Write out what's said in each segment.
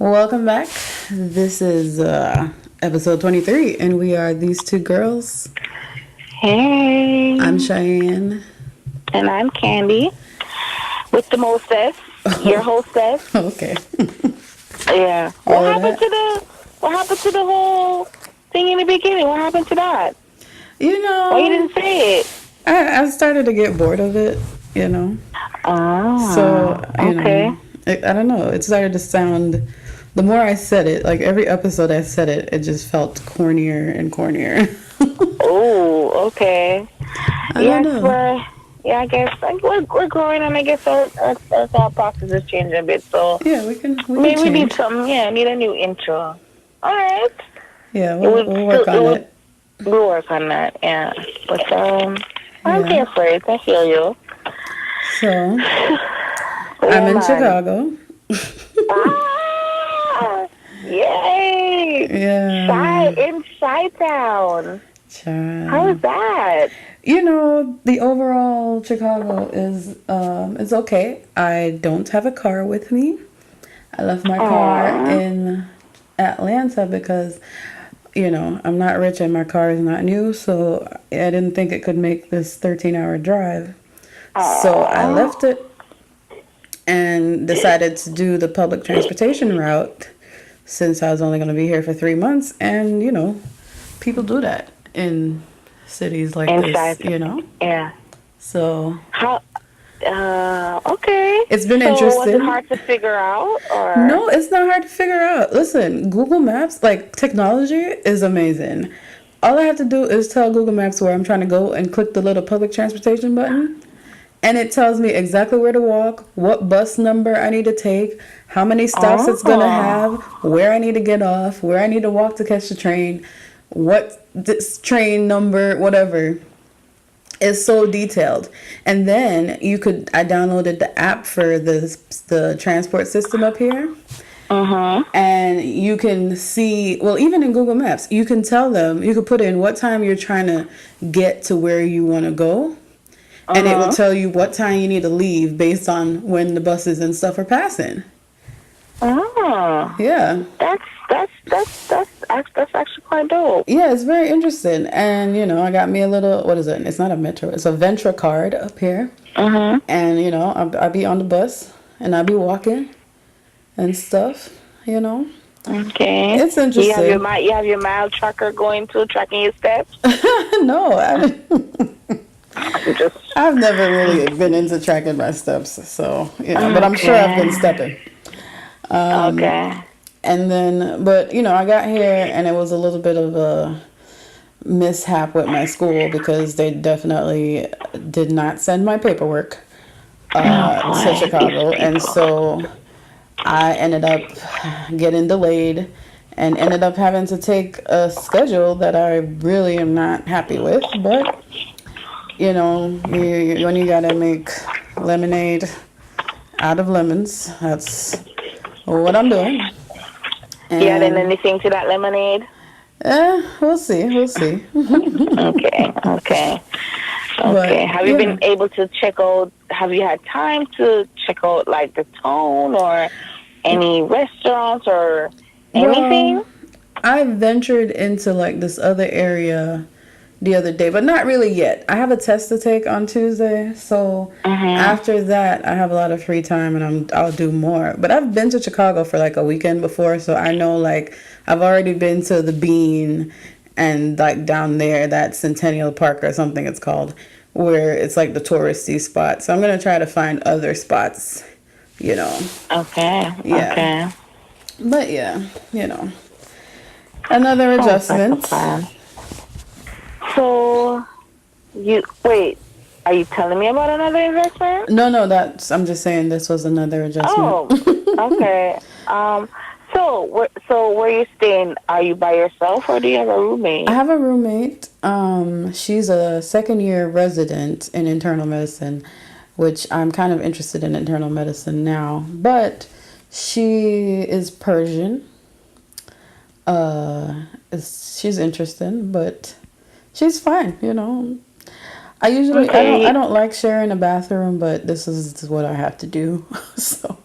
Welcome back. This is episode 23, and we are these two girls. Hey. I'm Cheyenne. And I'm Candy. With the mostess. Your hostess. Okay. Yeah. What happened to the whole thing in the beginning? What happened to that? Why you didn't say it? I started to get bored of it, Oh. So, okay. I don't know. It started to sound, the more I said it, like every episode I said it, it just felt cornier and cornier. Oh, okay. I don't know. I guess we're growing, and I guess our thought process is changing a bit. So Yeah, we can maybe we need change. some. Yeah, need a new intro. All right. Yeah, we'll work on it. We'll work on that. Yeah, but I'm Yeah. here for it. I feel you. So, I'm in Chicago. Yay! Yeah. In Chi-Town. Child. How is that? The overall Chicago is it's okay. I don't have a car with me. I left my car in Atlanta because I'm not rich and my car is not new, so I didn't think it could make this 13-hour drive. So I left it and decided to do the public transportation route since I was only going to be here for 3 months. And, people do that in cities like this, Yeah. So. How? Okay. It's been so interesting. Was it hard to figure out? Or? No, it's not hard to figure out. Listen, Google Maps, technology is amazing. All I have to do is tell Google Maps where I'm trying to go and click the little public transportation button. And it tells me exactly where to walk, what bus number I need to take, how many stops it's going to have, where I need to get off, where I need to walk to catch the train, what this train number, whatever. It's so detailed. And then I downloaded the app for the transport system up here. And you can see, well, even in Google Maps, you can tell them, you can put in what time you're trying to get to where you want to go. And it will tell you what time you need to leave based on when the buses and stuff are passing. Oh. Yeah. That's actually quite dope. Yeah, it's very interesting. And, I got me a little, what is it? It's not a Metro. It's a Ventra card up here. And, I'll be on the bus and I'll be walking and stuff, Okay. It's interesting. You have your mile tracker tracking your steps? No, I've never really been into tracking my steps, so but I'm sure I've been stepping. Okay. And then, but I got here and it was a little bit of a mishap with my school because they definitely did not send my paperwork to Chicago, and so I ended up getting delayed and ended up having to take a schedule that I really am not happy with, but. When you gotta make lemonade out of lemons, that's what I'm doing. And you adding anything to that lemonade? We'll see. Okay. But, have you been able to check out, have you had time to check out the Tone or any restaurants or anything? Well, I ventured into this other area the other day, but not really yet. I have a test to take on Tuesday, so after that I have a lot of free time and I'll do more. But I've been to Chicago for a weekend before, so I know I've already been to the Bean and down there, that Centennial Park or something it's called, where it's the touristy spot. So I'm gonna try to find other spots, Okay. Yeah. Okay. But another adjustment. So, are you telling me about another investment? No, I'm just saying this was another adjustment. Oh, okay. So where you staying? Are you by yourself or do you have a roommate? I have a roommate. She's a second-year resident in internal medicine, which I'm kind of interested in internal medicine now. But she is Persian. She's interesting, but she's fine, I usually I don't like sharing a bathroom, but this is what I have to do. So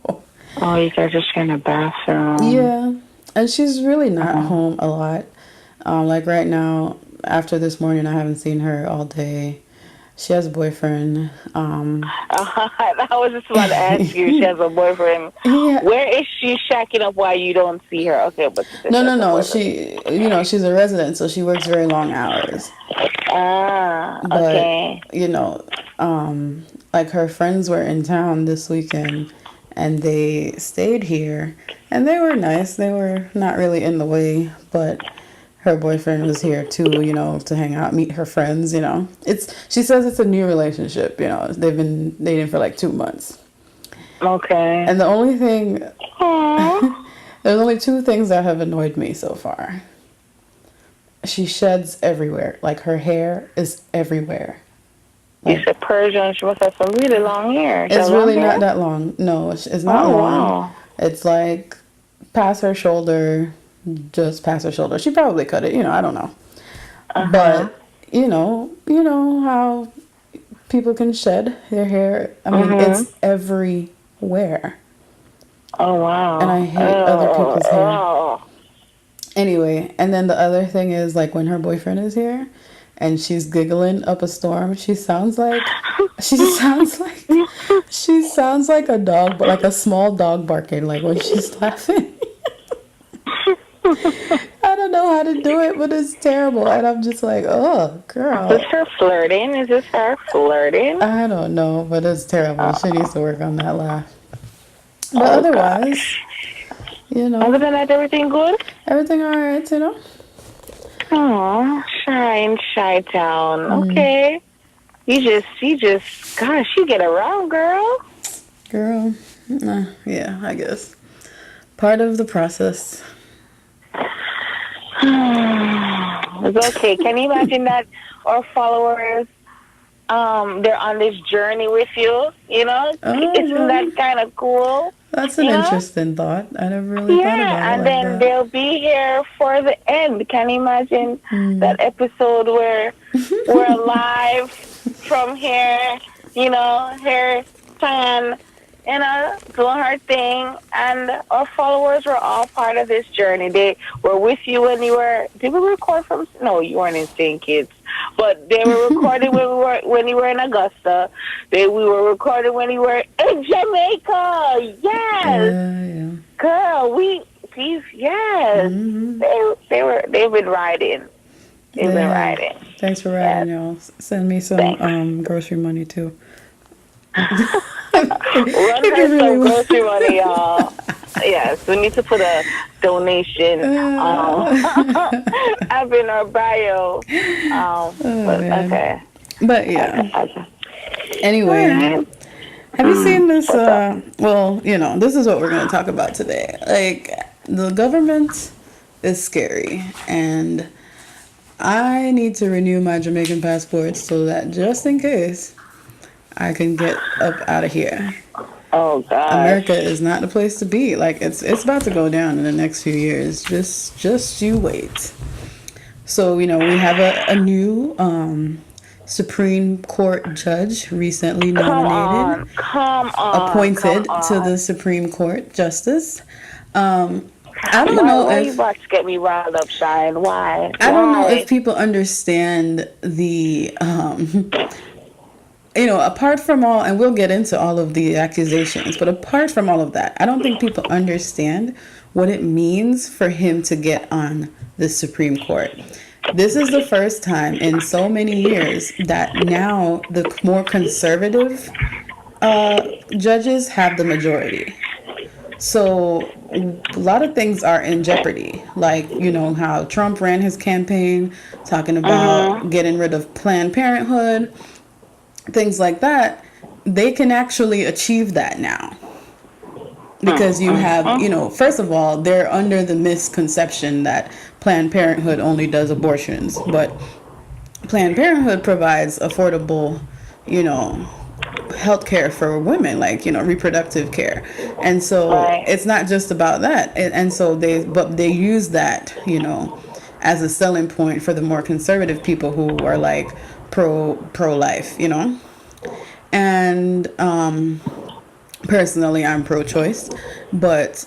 Oh, you guys just in the bathroom. Yeah, and she's really not home a lot. Like right now, after this morning, I haven't seen her all day. She has a boyfriend. I was just about to ask you. She has a boyfriend. Yeah. Where is she shacking up while you don't see her? Okay, but No. She's a resident, so she works very long hours. But, Okay. like her friends were in town this weekend and they stayed here and they were nice. They were not really in the way, but her boyfriend was here too, to hang out, meet her friends, she says it's a new relationship, they've been dating for like 2 months. Okay. And the only thing, Aw. there's only two things that have annoyed me so far. She sheds everywhere. Like her hair is everywhere. You said Persian. She must have some really long hair. It's really not that long. No, it's not long. Wow. It's like past her shoulder, just past her shoulder. She probably cut it, I don't know. But, you know how people can shed their hair. I mean, it's everywhere. Oh, wow. And I hate other people's hair. Anyway, and then the other thing is like when her boyfriend is here and she's giggling up a storm, she sounds like a dog, but like a small dog barking, like when she's laughing. I don't know how to do it, but it's terrible. And I'm just like, oh, girl. Is this her flirting? I don't know, but it's terrible. She needs to work on that laugh. But otherwise, Other than that, everything good? everything all right, Oh, shy town. Okay. You just, gosh, you get around, girl. Girl, yeah, I guess. Part of the process. It's okay. Can you imagine that our followers, they're on this journey with you, Isn't that kind of cool? That's an interesting thought. I never really thought about it and like then that. they'll be here for the end. Can you imagine that episode where we're alive from here, hair tan, doing her thing, and our followers were all part of this journey. They were with you when you were. Did we record from? No, you weren't in St. Kitts, but they were recording when you were in Augusta. We were recording when you were in Jamaica. Yes, Yeah. girl. Yes. They've been riding. They've been riding. Thanks for writing, y'all. Send me some grocery money too. Run her some grocery money, y'all. Yes, we need to put a donation up in our bio. Okay. But yeah. Okay. Anyway, Alright. have you seen this? This is what we're going to talk about today. Like, the government is scary, and I need to renew my Jamaican passport so that just in case I can get up out of here. Oh God. America is not the place to be. Like it's about to go down in the next few years. Just you wait. So, we have a new Supreme Court judge recently nominated, appointed to the Supreme Court justice. I don't know why if you about to get me riled up, Shine. Why? I don't know if people understand the apart from all, and we'll get into all of the accusations, but apart from all of that, I don't think people understand what it means for him to get on the Supreme Court. This is the first time in so many years that now the more conservative judges have the majority. So a lot of things are in jeopardy, like, how Trump ran his campaign talking about getting rid of Planned Parenthood, things like that. They can actually achieve that now because you have, first of all, they're under the misconception that Planned Parenthood only does abortions, but Planned Parenthood provides affordable, health care for women, like, reproductive care. And so it's not just about that. And so they use that, as a selling point for the more conservative people who are like pro-life, And Personally, I'm pro-choice, but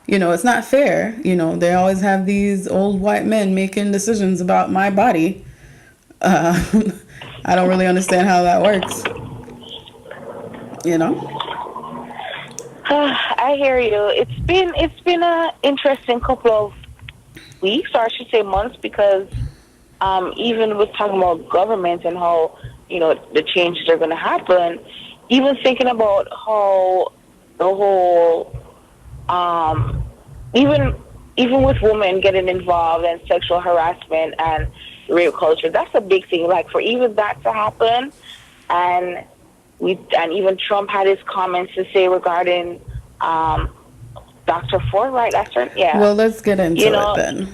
it's not fair. They always have these old white men making decisions about my body. I don't really understand how that works. I hear you. It's been a interesting couple of weeks, or I should say months, because even with talking about government and how the changes are going to happen, even thinking about how the whole even with women getting involved in sexual harassment and rape culture, that's a big thing. Like, for even that to happen, and even Trump had his comments to say regarding Dr. Ford, right? That's right. Yeah. Well, let's get into it then.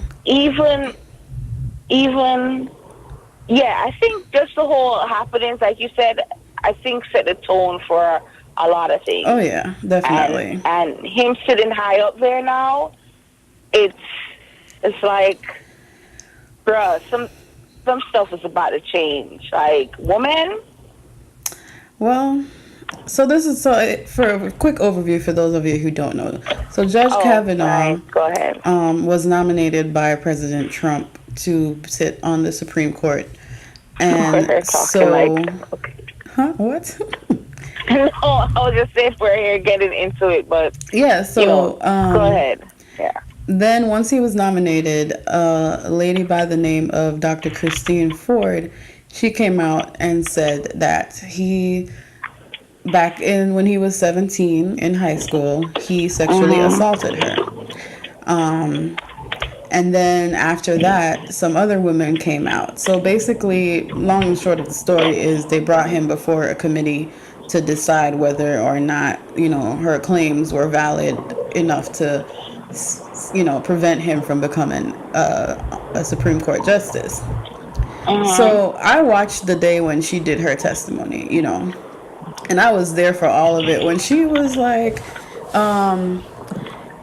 I think just the whole happenings, like you said, I think set the tone for a lot of things. Oh yeah, definitely. And him sitting high up there now, it's like, bruh, some stuff is about to change. Like, woman. Well, so this is for a quick overview for those of you who don't know. So Judge Kavanaugh, right. Go ahead. Was nominated by President Trump to sit on the Supreme Court, and so, what? No, I was just saying we're here getting into it, but yeah. So go ahead. Yeah. Then once he was nominated, a lady by the name of Dr. Christine Ford, she came out and said that back when he was 17 in high school, he sexually assaulted her. And then after that, some other women came out. So basically, long and short of the story is they brought him before a committee to decide whether or not, her claims were valid enough to, prevent him from becoming a Supreme Court justice. So I watched the day when she did her testimony, and I was there for all of it. When she was like,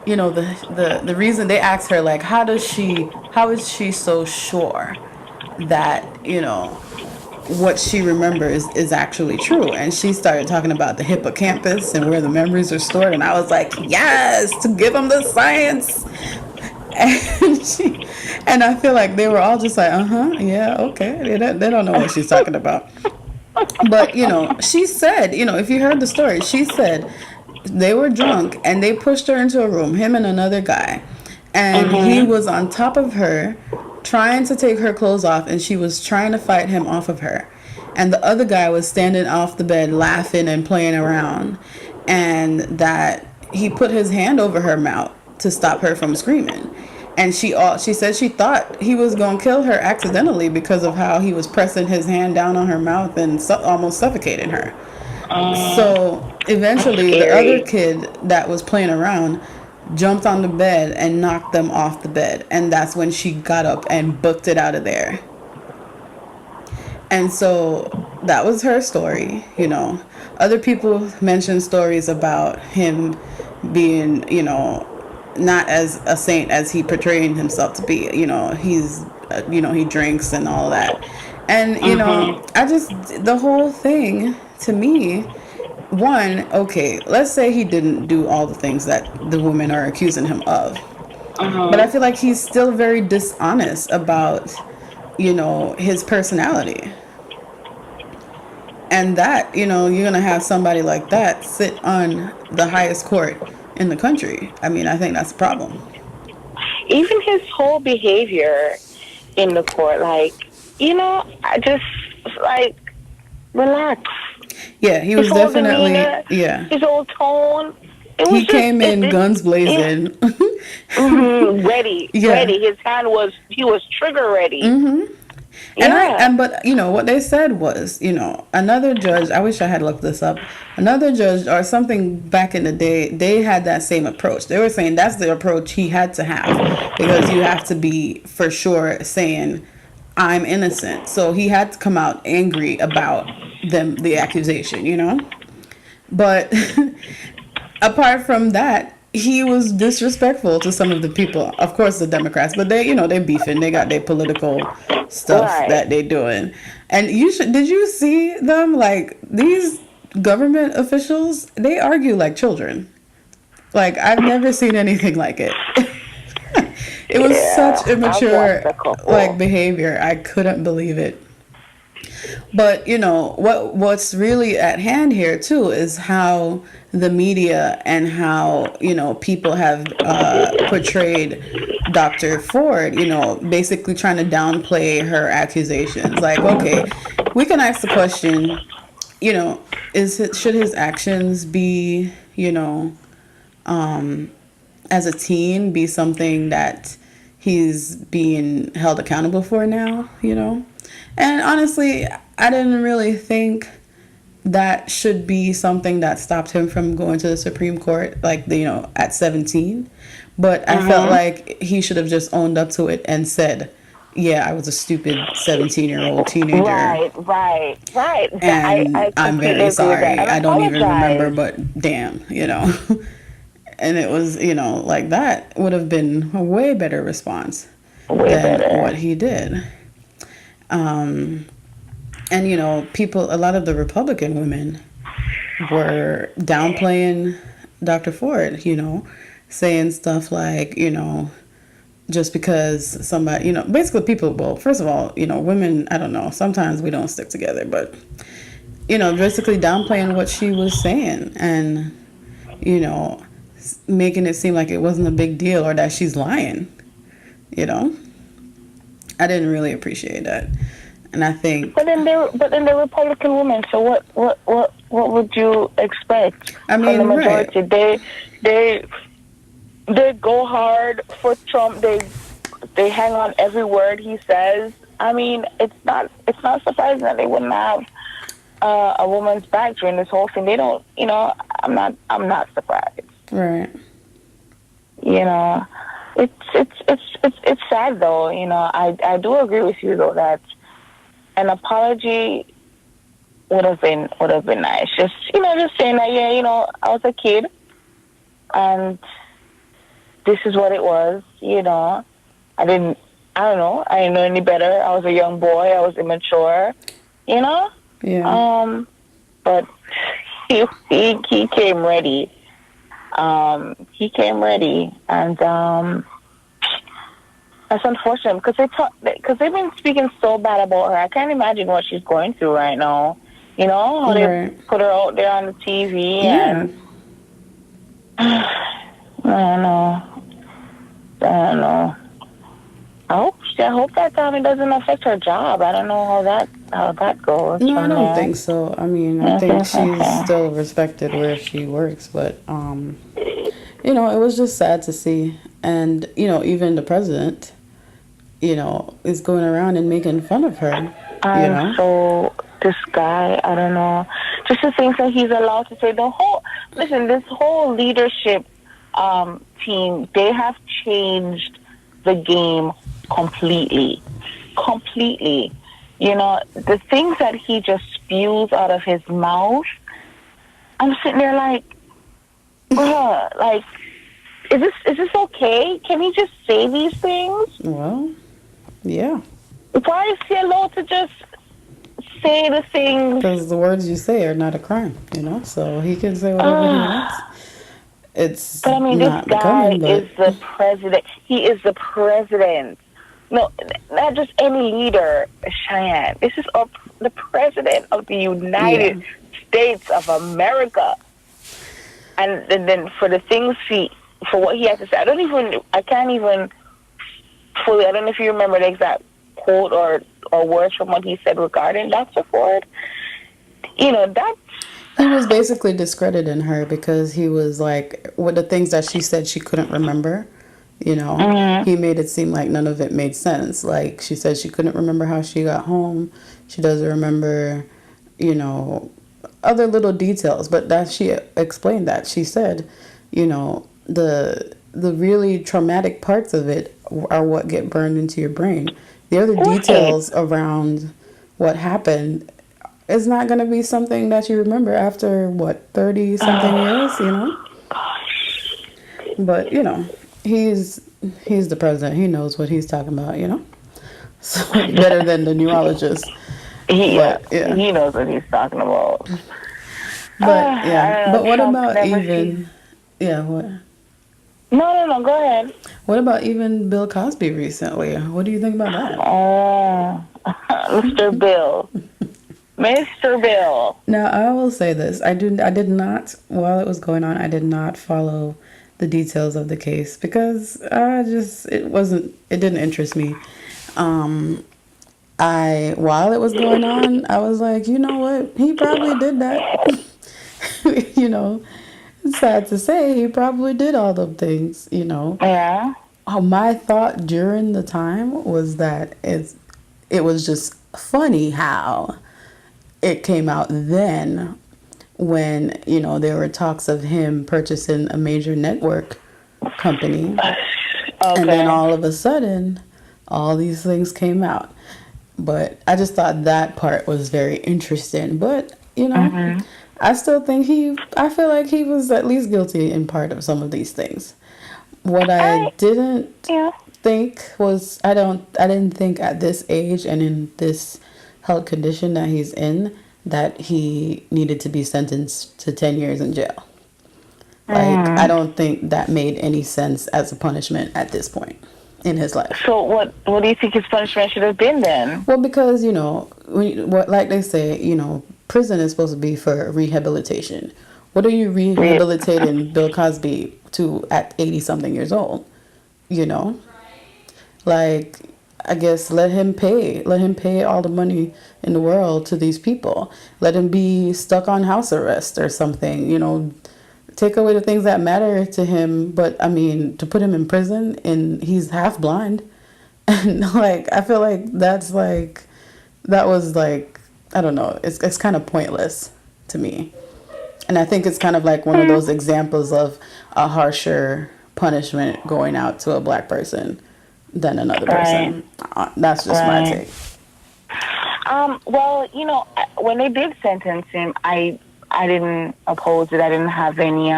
the reason they asked her, like, how is she so sure that, what she remembers is actually true? And she started talking about the hippocampus and where the memories are stored. And I was like, yes, to give them the science. And I feel like they were all just like, yeah, okay. They don't know what she's talking about. But, she said, if you heard the story, she said they were drunk and they pushed her into a room, him and another guy. And he was on top of her trying to take her clothes off, and she was trying to fight him off of her. And the other guy was standing off the bed laughing and playing around. And that he put his hand over her mouth to stop her from screaming. And she said she thought he was going to kill her accidentally because of how he was pressing his hand down on her mouth and almost suffocating her. So eventually the other kid that was playing around jumped on the bed and knocked them off the bed. And that's when she got up and booked it out of there. And so that was her story, Other people mentioned stories about him being, not as a saint as he portrayed himself to be. He's, he drinks and all that. And, the whole thing to me, okay, let's say he didn't do all the things that the women are accusing him of. But I feel like he's still very dishonest about, his personality. And that, you're going to have somebody like that sit on the highest court in the country. I mean, I think that's a problem. Even his whole behavior in the court, like, I just, like, relax. Yeah, he was definitely, his whole tone. He came in guns blazing. Ready. His hand he was trigger ready. But what they said was, another judge, I wish I had looked this up, another judge or something back in the day, they had that same approach. They were saying that's the approach he had to have, because you have to be for sure saying I'm innocent. So he had to come out angry about the accusation, But apart from that, he was disrespectful to some of the people. Of course, the Democrats, but they beefing. They got their political stuff that they doing. And did you see them? Like, these government officials, they argue like children. Like, I've never seen anything like it. It was Yeah, such I've immature, watched a like, couple. behavior. I couldn't believe it. But what's really at hand here too is how the media and how people have portrayed Dr. Ford. Basically trying to downplay her accusations. Like, okay, we can ask the question. Should his actions be as a teen be something that he's being held accountable for now. And honestly, I didn't really think that should be something that stopped him from going to the Supreme Court, like, at 17. But I felt Mm-hmm. like he should have just owned up to it and said, yeah, I was a stupid 17-year-old teenager, Right, right, right. I and I'm completely very agree with that. sorry. And I don't even remember, apologize. but damn. And it was, like, that would have been a way better response Way than what better. he did. Um, and, a lot of the Republican women were downplaying Dr. Ford, saying stuff like, just because somebody, basically people, well, first of all, women, I don't know, sometimes we don't stick together, but, basically downplaying what she was saying and, you know, making it seem like it wasn't a big deal or that she's lying, you know? I didn't really appreciate that. And I think, But then they're Republican women. So what would you expect I from the mean, right, majority? They they go hard for Trump. They hang on every word he says. I mean, it's not surprising that they wouldn't have a woman's back during this whole thing. They don't. I'm not surprised. right. You know, it's sad though. I do agree with you though that an apology would have been nice. Just saying that, yeah, I was a kid and this is what it was. I didn't know any better. I was a young boy. I was immature, you know. Yeah. But he came ready. He came ready, and that's unfortunate because they've been speaking so bad about her. I can't imagine what she's going through right now. How they Right. put her out there on the TV, Yeah. and I don't know. I don't know. I hope that it doesn't affect her job. I don't know how that goes No, I from don't there. think so. I mean, I think she's Okay. still respected where she works, but it was just sad to see. And, even the president, is going around and making fun of her, you I'm know? so this guy. I don't know. Just the things that he's allowed to say. This whole leadership team. They have changed the game completely. Completely. The things that he just spews out of his mouth, I'm sitting there like, bruh, like, is this okay? Can he just say these things? Well, yeah. Why is he allowed to just say the things? Because the words you say are not a crime, So he can say whatever he wants. It's But I mean, this not guy becoming, is but the president. He is the president. No, not just any leader, Cheyenne. This is the president of the yeah. United States of America. And then for the things for what he has to say, I can't even fully, I don't know if you remember the exact quote or words from what he said regarding Dr. Ford. That's, He was basically discrediting her because he was like, with the things that she said she couldn't remember, mm-hmm. he made it seem like none of it made sense. Like, she said she couldn't remember how she got home. She doesn't remember, other little details. But that she explained that. She said, the really traumatic parts of it are what get burned into your brain. The other Right. details around what happened is not going to be something that you remember after 30 something years. But he's the president. He knows what he's talking about. So better than the neurologist. But yeah. He knows what he's talking about. But yeah, I don't but know. what Trump about never sees. even, yeah, what? No. Go ahead. What about even Bill Cosby recently? What do you think about that? Oh, Mr. Bill, Mr. Bill. Now, I will say this. I did not, while it was going on, I did not follow the details of the case because it didn't interest me. Um, while it was going on, I was like, you know what? He probably did that. you know, it's sad to say, he probably did all those things, you know. Yeah. My thought during the time was that it was just funny how it came out then when, you know, there were talks of him purchasing a major network company. And then Okay. all of a sudden, all these things came out. But I just thought that part was very interesting. But, you know, Mm-hmm. I still think I feel like he was at least guilty in part of some of these things. What I I didn't yeah. think was, I didn't think at this age and in this health condition that he's in, that he needed to be sentenced to 10 years in jail. Like, I Mm. don't think that made any sense as a punishment at this point in his life. So what do you think his punishment should have been then? Well, because, you know, like they say, you know, prison is supposed to be for rehabilitation. What are you Yeah. rehabilitating Bill Cosby to at 80 something years old? You know? Like, I guess let him pay all the money in the world to these people. Let him be stuck on house arrest or something, you know, take away the things that matter to him. But I mean, to put him in prison and he's half blind. And like, I feel like that was like, I don't know, it's kind of pointless to me. And I think it's kind of like one of those examples of a harsher punishment going out to a black person than another Right. person. That's just my Right. take. Well, you know, when they did sentence him, I didn't oppose it. I didn't have any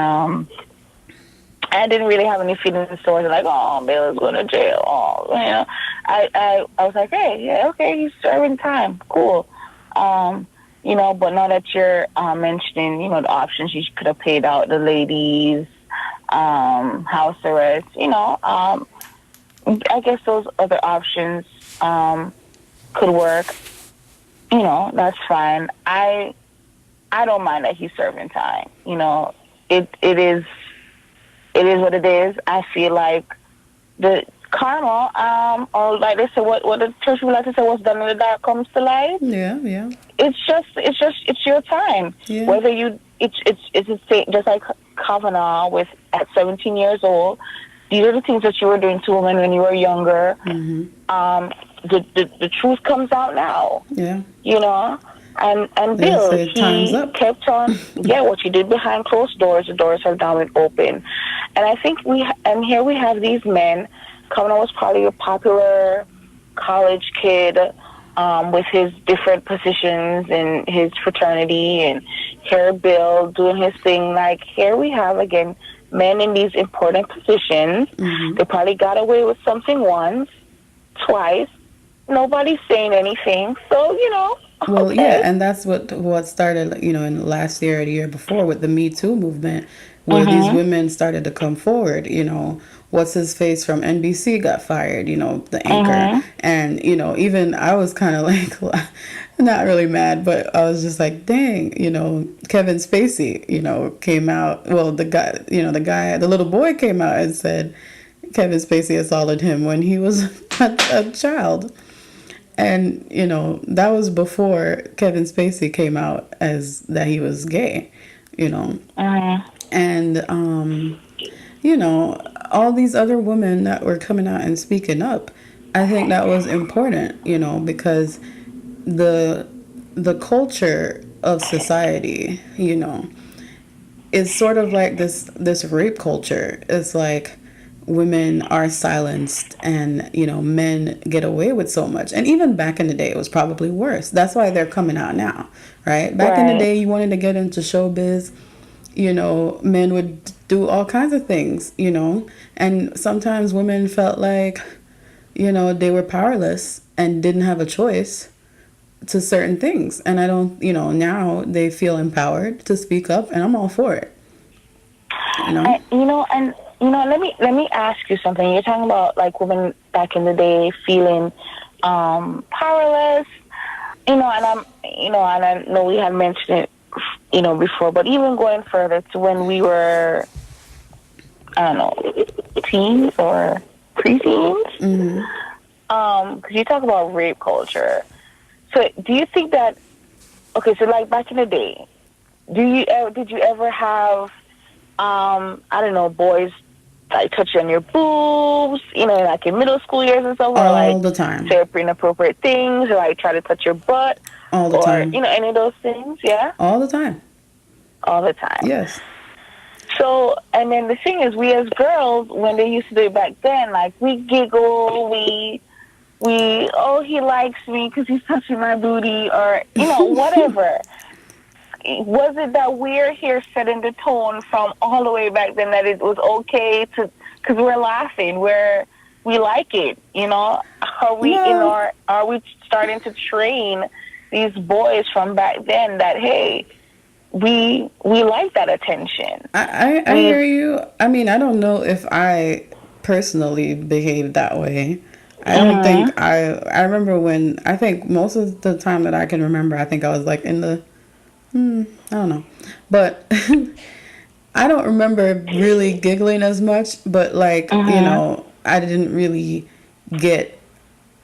I didn't really have any feelings towards it, like, oh, Bill is going to jail. Oh, you know, I was like, hey, yeah, okay, he's serving time, cool. You know, but now that you're mentioning, you know, the options, you could have paid out the ladies, house arrest. You know, I guess those other options could work. You know, that's fine. I don't mind that he's serving time. You know, it is what it is. I feel like the karma, or like they say, what the church would like to say, what's done in the dark comes to light. Yeah, yeah, It's your time. yeah. Whether you, it's the same, just like Kavanaugh with at 17 years old. These are the things that you were doing to women when you were younger. Mm-hmm. The truth comes out now. Yeah. You know. And They Bill, say time's he up. kept on, yeah, what you did behind closed doors, the doors have now been open. And I think here we have these men. Kavanaugh was probably a popular college kid with his different positions in his fraternity, and here Bill doing his thing. Like, here we have, again, men in these important positions. Mm-hmm. They probably got away with something once, twice. Nobody's saying anything. So, you know. Well, Okay. yeah, and that's what started, you know, in last year or the year before with the Me Too movement, where these women started to come forward. You know, what's his face from NBC got fired. You know, the anchor, and you know, even I was kind of like, not really mad, but I was just like, dang, you know, Kevin Spacey, you know, came out. Well, the little boy came out and said Kevin Spacey assaulted him when he was a child. And, you know, that was before Kevin Spacey came out as that he was gay, you know. And, you know, all these other women that were coming out and speaking up, I think that was important, you know, because the culture of society, you know, is sort of like this rape culture. It's like women are silenced and, you know, men get away with so much. And even back in the day, it was probably worse. That's why they're coming out now, right? Back in the day, you wanted to get into showbiz, you know, men would do all kinds of things, you know, and sometimes women felt like, you know, they were powerless and didn't have a choice to certain things. And I don't, now they feel empowered to speak up, and I'm all for it. Let me ask you something. You're talking about like women back in the day feeling powerless, and I know we had mentioned it, before, but even going further to when we were, I don't know, teens or preteens. Mm-hmm. Because you talk about rape culture. So do you think that, okay, so like back in the day, did you ever have, I don't know, boys like touch you on your boobs, like in middle school years and stuff, or All like the time. say inappropriate things, or like try to touch your butt, All the or time. any of those things? Yeah, all the time. all the time. Yes. So, and then the thing is, we as girls, when they used to do it back then, like we giggle, oh, he likes me because he's touching my booty, or whatever. Was it that we're here setting the tone from all the way back then that it was okay to, because we're laughing, we like it, Are we are we starting to train these boys from back then that, hey, we like that attention? I hear you. I mean, I don't know if I personally behaved that way. I don't think I remember when, I think most of the time that I can remember, I think I was like in the, I don't know. But I don't remember really giggling as much, but like, I didn't really get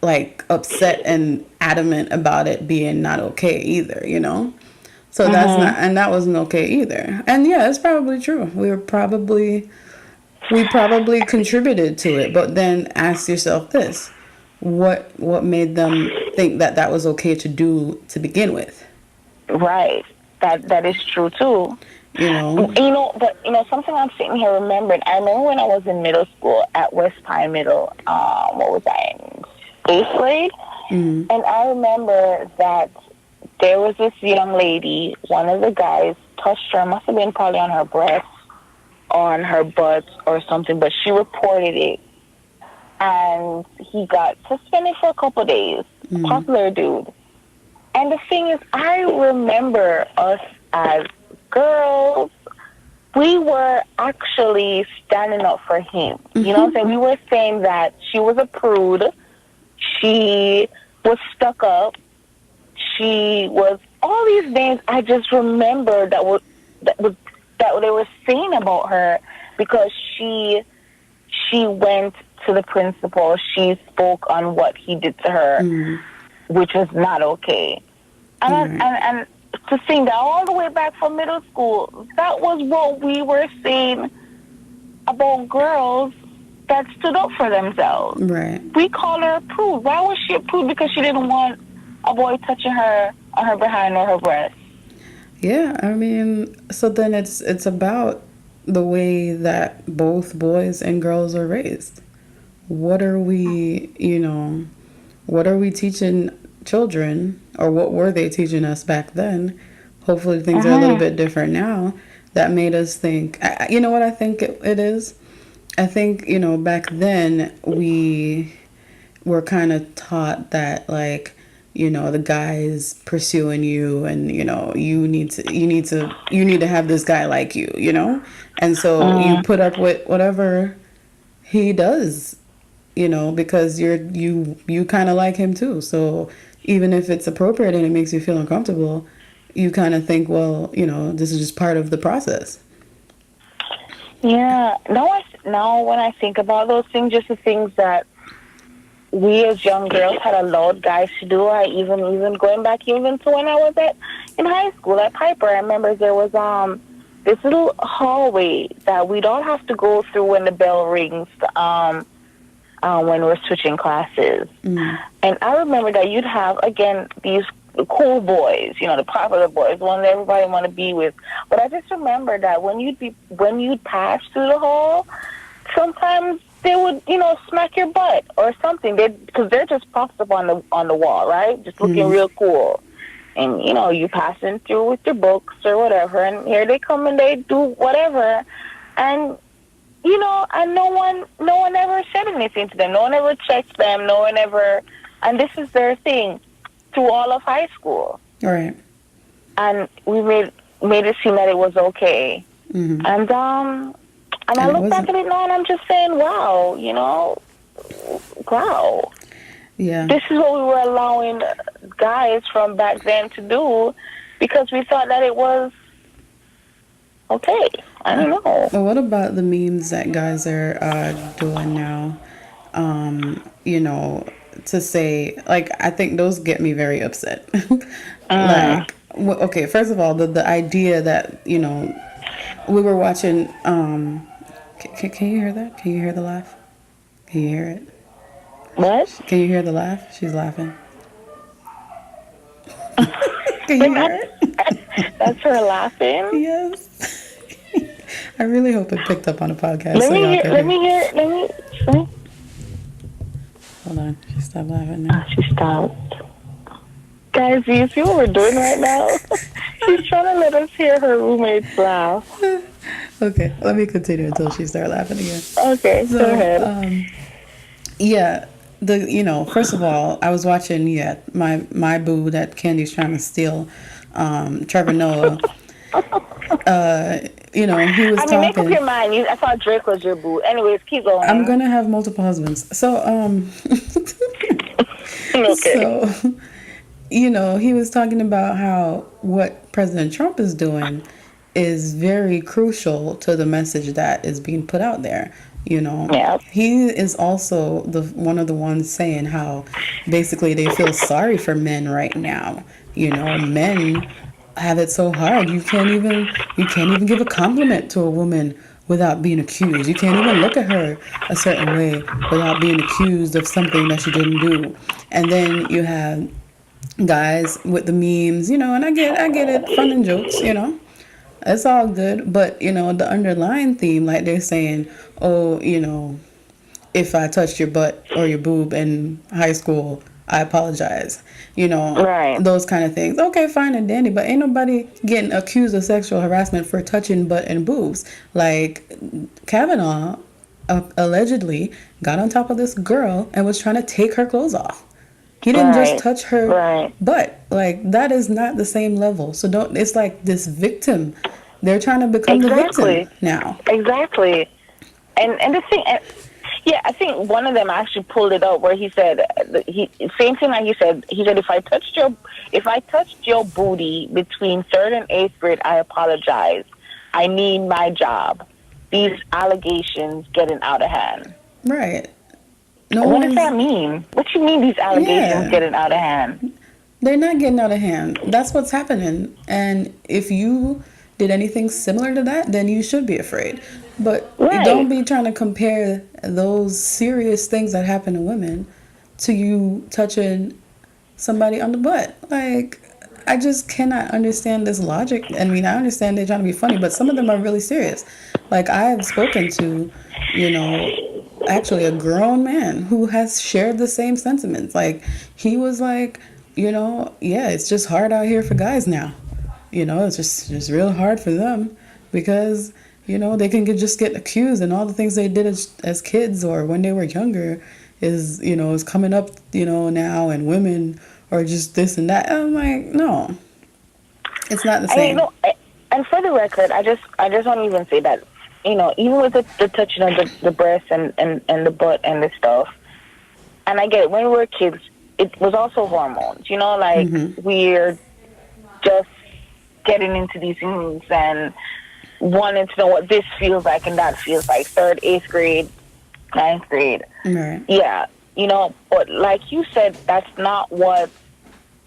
like upset and adamant about it being not okay either, So that's not, and that wasn't okay either. And yeah, it's probably true. We probably contributed to it, but then ask yourself this: what made them think that that was okay to do to begin with? Right. That is true too. But something I'm sitting here remembering. I remember when I was in middle school at West Pine Middle. What was I in? 8th grade? Mm-hmm. And I remember that there was this young lady. One of the guys touched her. Must have been probably on her breast, on her butt, or something. But she reported it, and he got suspended for a couple of days. Mm-hmm. Popular dude. And the thing is, I remember us as girls, we were actually standing up for him. You know what I'm saying? We were saying that she was a prude, she was stuck up, she was all these names. I just remember that they were saying about her because she went to the principal. She spoke on what he did to her, which was not okay. And to think that all the way back from middle school, that was what we were saying about girls that stood up for themselves. Right. We called her a prude. Why was she a prude? Because she didn't want a boy touching her on her behind or her breast. Yeah, I mean, so then it's about the way that both boys and girls are raised. What are we teaching children, or what were they teaching us back then? Hopefully things are a little bit different now, that made us think, you know what I think it is? I think, back then we were kind of taught that, like, the guy's pursuing you, and you need to have this guy like you, and so you put up with whatever he does, because you kind of like him too. So even if it's appropriate and it makes you feel uncomfortable, you kind of think, well, this is just part of the process. Yeah. Now when I think about those things, just the things that we as young girls had allowed guys to do, I even going back even to when I was in high school at Piper, I remember there was this little hallway that we'd all have to go through when the bell rings when we're switching classes. And I remember that you'd have, again, these cool boys, the popular boys, the ones that everybody want to be with. But I just remember that when you'd pass through the hall, sometimes they would, smack your butt or something. Because they're just propped up on the wall, right? Just looking real cool. And, you passing through with your books or whatever, and here they come and they do whatever. And, and no one ever said anything to them. No one ever checked them. No one ever, and this is their thing. through all of high school, Right. and we made it seem that it was okay. Mm-hmm. And I And it look back wasn't. at it now, and I'm just saying, wow, wow. Yeah. This is what we were allowing guys from back then to do because we thought that it was okay. I don't know. Well, what about the memes that guys are doing now? You know, to say, like, I think those get me very upset. Like, okay, first of all, the idea that, you know, we were watching, can you hear that? Can you hear the laugh? Can you hear it? What? Can you hear the laugh? She's laughing. Can you Wait, hear it? that's her laughing? Yes. I really hope it picked up on the podcast Let so me y'all hear, can let hear. me hear, let me. Hold on. She stopped laughing now. She stopped. Guys, do you see what we're doing right now? She's trying to let us hear her roommates laugh. Okay, let me continue until she starts laughing again. Okay, So, go ahead. Yeah, first of all, I was watching, my boo that Candy's trying to steal, Trevor Noah. He was I mean, make up talking. your mind. I thought Drake was your boo. Anyways, keep going. I'm gonna have multiple husbands. So, Okay. so, he was talking about how what President Trump is doing is very crucial to the message that is being put out there. Yeah. He is also one of the ones saying how basically they feel sorry for men right now. Men have it so hard. You can't even give a compliment to a woman without being accused. You can't even look at her a certain way without being accused of something that she didn't do. And then you have guys with the memes, and I get it, fun and jokes, it's all good. But the underlying theme, like they're saying, oh, if I touched your butt or your boob in high school, I apologize. Right. Those kind of things. Okay, fine and dandy, but ain't nobody getting accused of sexual harassment for touching butt and boobs. Like Kavanaugh allegedly got on top of this girl and was trying to take her clothes off. He didn't just touch her butt. Like, that is not the same level. So it's like this victim. They're trying to become the victim now. Exactly. And the thing, I think one of them actually pulled it out where he said, same thing like he said, if I touched your booty between 3rd and 8th grade, I apologize. I need my job. These allegations getting out of hand. Right. What does that mean? What do you mean these allegations getting out of hand? They're not getting out of hand. That's what's happening. And if you did anything similar to that, then you should be afraid. But don't be trying to compare those serious things that happen to women to you touching somebody on the butt. Like, I just cannot understand this logic. I mean, I understand they're trying to be funny, but some of them are really serious. Like, I have spoken to, actually a grown man who has shared the same sentiments. Like, he was like, it's just hard out here for guys now. It's just real hard for them because, they can just get accused, and all the things they did as kids or when they were younger is coming up, now, and women are just this and that. I'm like, no, it's not the same. And for the record, I just want to even say that, even with the touching of the breast and the butt and the stuff, and I get it, when we were kids, it was also hormones, we're just getting into these things and wanting to know what this feels like and that feels like. 3rd, 8th grade, 9th grade. Right. Yeah, but like you said, that's not what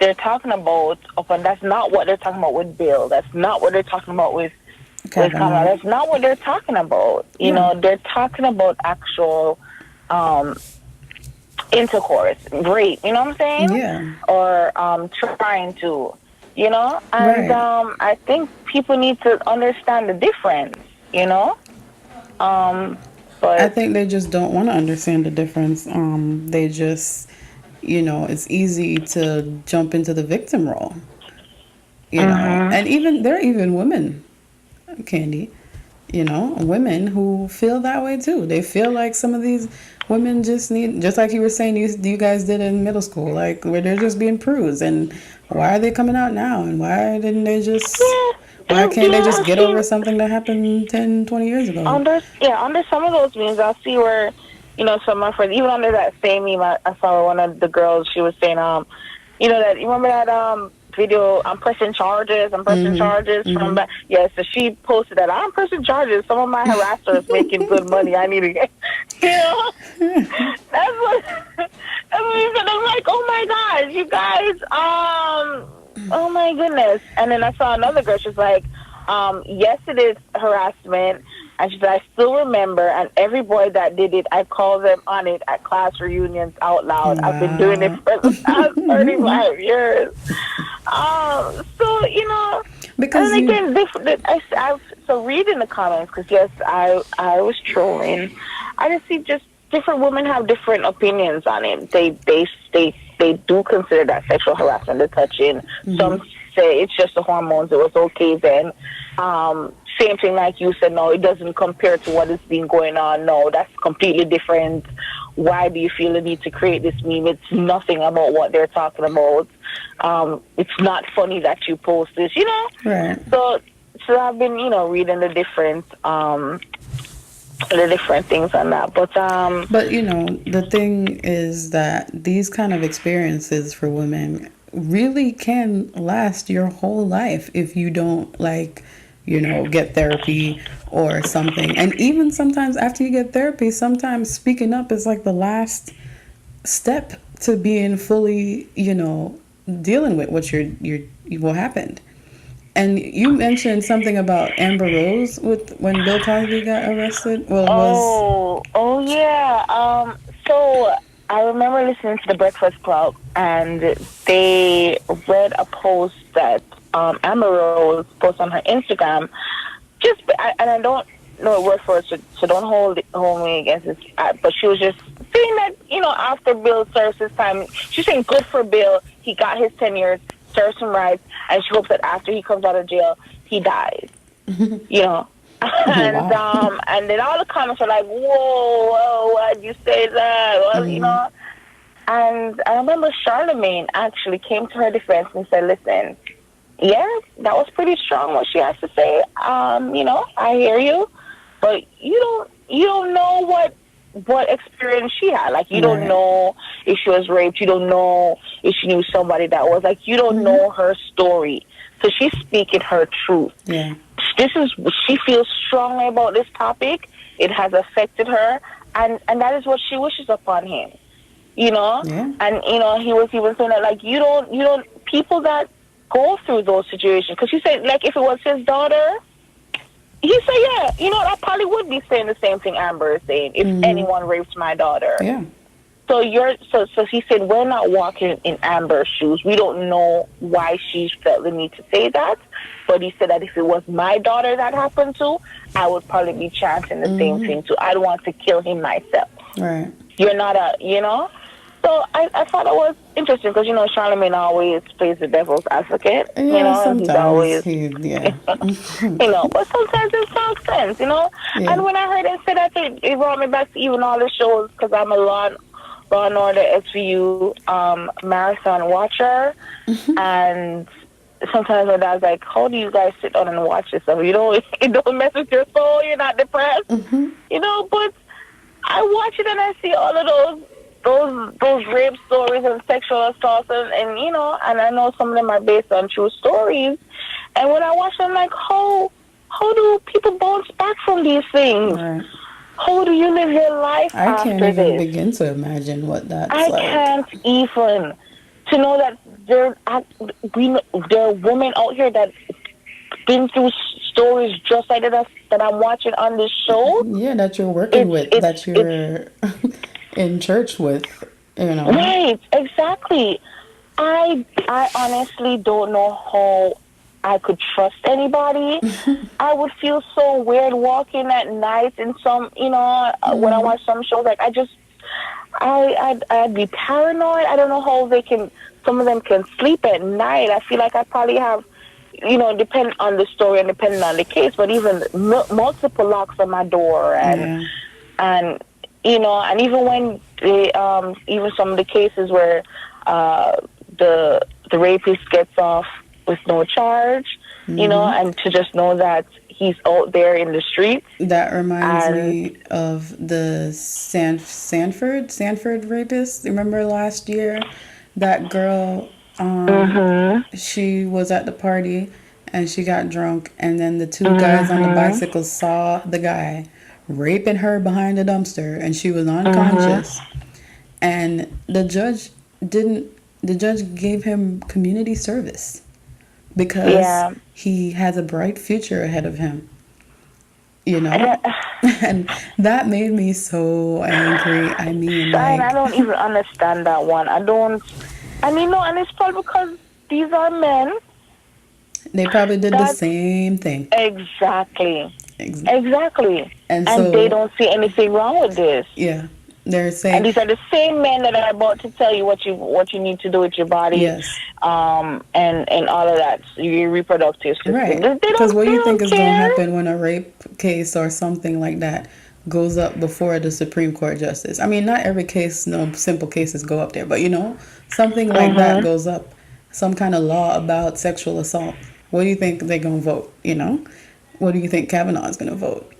they're talking about. That's not what they're talking about with Bill. That's not what they're talking about with Kamala. That's not what they're talking about. They're talking about actual intercourse, rape. You know what I'm saying? Yeah. Or trying to. And I think people need to understand the difference, but I think they just don't want to understand the difference. They just, it's easy to jump into the victim role, and there are even women, Candy, women who feel that way too. They feel like some of these women just need, just like you were saying, you guys did in middle school, like where they're just being prudes. And why are they coming out now? And why didn't they just, Yeah. why can't they just I've get over seen something that happened 10, 20 years ago? under some of those memes, I'll see where, some of my friends, even under that same meme, I saw one of the girls. She was saying, that you remember that video, I'm pressing charges from back. Yeah, so she posted that I'm pressing charges. Some of my harassers making good money. I need to get, that's what you said. I'm like, oh my God, you guys, oh my goodness. And then I saw another girl. She's like, yes, it is harassment. And she said, I still remember, and every boy that did it, I call them on it at class reunions out loud. Wow. I've been doing it for the past 35 years. Because and again, so reading the comments, because yes, I was trolling. I just see just different women have different opinions on it. They do consider that sexual harassment, the touching. Mm-hmm. Some say it's just the hormones. It was okay then. Same thing like you said, no, it doesn't compare to what has been going on. No, that's completely different. Why do you feel the need to create this meme? It's nothing about what they're talking about. It's not funny that you post this, Right. So I've been, reading the different things on that. But the thing is that these kind of experiences for women really can last your whole life if you don't get therapy or something. And even sometimes after you get therapy, sometimes speaking up is like the last step to being fully, dealing with what happened. And you mentioned something about Amber Rose when Bill Cosby got arrested. Oh yeah. So I remember listening to the Breakfast Club, and they read a post that Amber Rose posted on her Instagram. And I don't know it word for it, so don't hold me against this. But she was just saying that after Bill serves his time, she's saying good for Bill. He got his 10 years, serves some rights, and she hopes that after he comes out of jail, he dies. And wow. And then all the comments are like, whoa, why'd you say that? Well, And I remember Charlemagne actually came to her defense and said, listen, yeah, that was pretty strong what she has to say. I hear you, but you don't know what experience she had. Like, you don't know if she was raped. You don't know if she knew somebody that was. Like, you don't know her story. So she's speaking her truth. Yeah. She feels strongly about this topic. It has affected her, and that is what she wishes upon him. Yeah. And he was even saying that, like, you don't people that go through those situations, because she said, like, if it was his daughter, he said, yeah, I probably would be saying the same thing Amber is saying if anyone raped my daughter. Yeah. So so he said, we're not walking in Amber's shoes. We don't know why she felt the need to say that, but he said that if it was my daughter that happened to, I would probably be chanting the same thing too. I'd want to kill him myself. Right. You're not So I thought it was interesting because, Charlemagne always plays the devil's advocate. Yeah, sometimes he's always, but sometimes it makes sense, Yeah. And when I heard him say that, it brought me back to even all the shows, because I'm a Law and Order SVU marathon watcher. And sometimes my dad's like, how do you guys sit down and watch this stuff? It don't mess with your soul. You're not depressed. But I watch it and I see all of those rape stories and sexual assaults, and I know some of them are based on true stories. And when I watch them, I'm like, how do people bounce back from these things? Right. How do you live your life after this? I can't even begin to imagine what that's like. I can't even. To know that there are women out here that been through stories just like that I'm watching on this show. Yeah, that you're working with, that you're in church with, Right, exactly. I honestly don't know how I could trust anybody. I would feel so weird walking at night in some, when I watch some shows, like I'd be paranoid. I don't know how some of them can sleep at night. I feel like I probably have, depending on the story and depending on the case, but even multiple locks on my door and and even when they, even some of the cases where the rapist gets off with no charge, and to just know that he's out there in the streets. That reminds me of the Sanford rapist. Remember last year, that girl, she was at the party and she got drunk, and then the two guys on the bicycle saw the guy raping her behind a dumpster, and she was unconscious. And the judge gave him community service because he has a bright future ahead of him. And that made me so angry. I mean, I don't even understand that one. And it's probably because these are men. They probably did the same thing. Exactly. And they don't see anything wrong with this. Yeah. They're saying, and these are the same men that are about to tell you what you need to do with your body, and all of that, your reproductive system. Right. Because what do you think is going to happen when a rape case or something like that goes up before the Supreme Court justice? I mean, not every case, no simple cases go up there, but something like that goes up, some kind of law about sexual assault. What do you think they're going to vote? What do you think Kavanaugh is going to vote?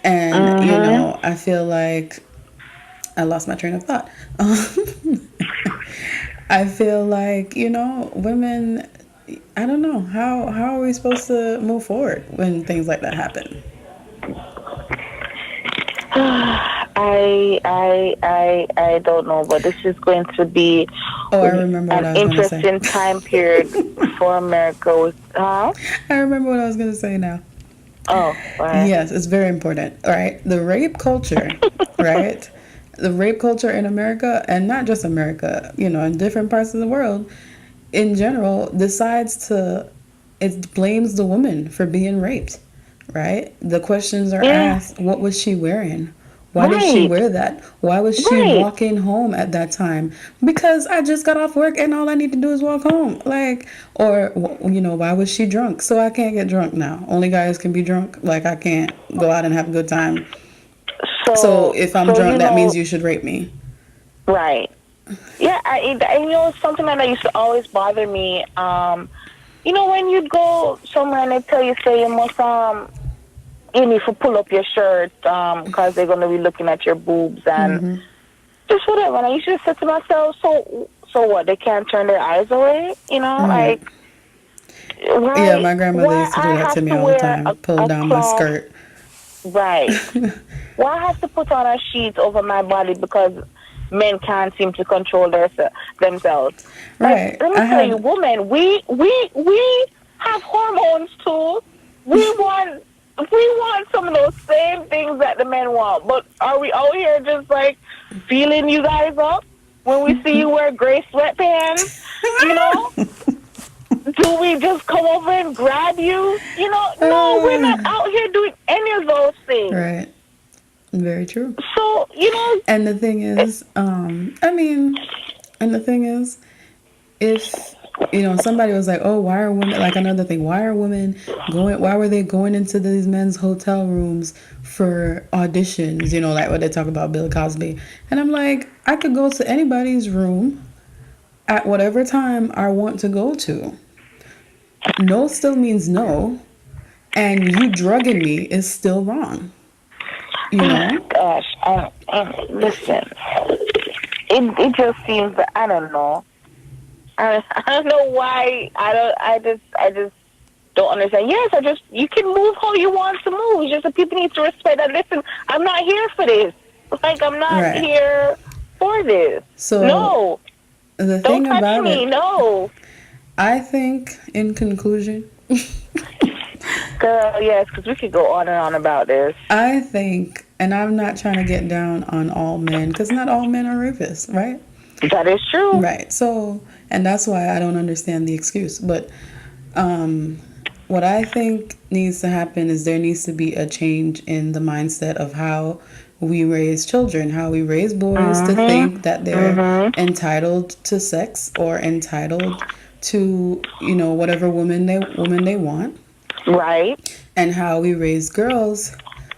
And I feel like I lost my train of thought. I feel like, women, I don't know, how are we supposed to move forward when things like that happen? I don't know, but this is going to be an interesting time period for America. I remember what I was going to say now. Oh, right. Yes, it's very important. All right. The rape culture, right? The rape culture in America, and not just America, in different parts of the world, in general, it blames the woman for being raped, right? The questions are asked, what was she wearing? Why did she wear that? Why was she walking home at that time? Because I just got off work and all I need to do is walk home. Or why was she drunk? So I can't get drunk now. Only guys can be drunk. I can't go out and have a good time. So if I'm drunk, that means you should rape me. Right. Yeah, something that used to always bother me, when you'd go somewhere and they tell you, say, you must, you need to pull up your shirt because they're going to be looking at your boobs and just whatever. And I used to say to myself, so what, they can't turn their eyes away? Why, yeah, my grandmother used to do that to me all the time, pull down my skirt. Right. Why I have to put on a sheet over my body because men can't seem to control themselves? Right. Let me tell you, women, we have hormones too. We want some of those same things that the men want. But are we out here just feeling you guys up when we see you wear gray sweatpants? Do we just come over and grab you? No, we're not out here doing any of those things. Right. Very true. So, And the thing is, if, somebody was like, oh, why are women, another thing, why were they going into these men's hotel rooms for auditions, what they talk about Bill Cosby. And I'm like, I could go to anybody's room at whatever time I want to go to. No still means no, and you drugging me is still wrong. Gosh, listen, it just seems that I don't know. I don't know why. I just don't understand. Yes, you can move how you want to move. It's just that people need to respect that. Listen, I'm not here for this. I'm not here for this. So no, the thing don't touch about me. it, No. I think, in conclusion, girl, yes, because we could go on and on about this. I think, and I'm not trying to get down on all men, because not all men are rapists, right? That is true. Right. So, and that's why I don't understand the excuse. But what I think needs to happen is there needs to be a change in the mindset of how we raise children, how we raise boys to think that they're entitled to sex or entitled to, you know, whatever woman they want, Right. and how we raise girls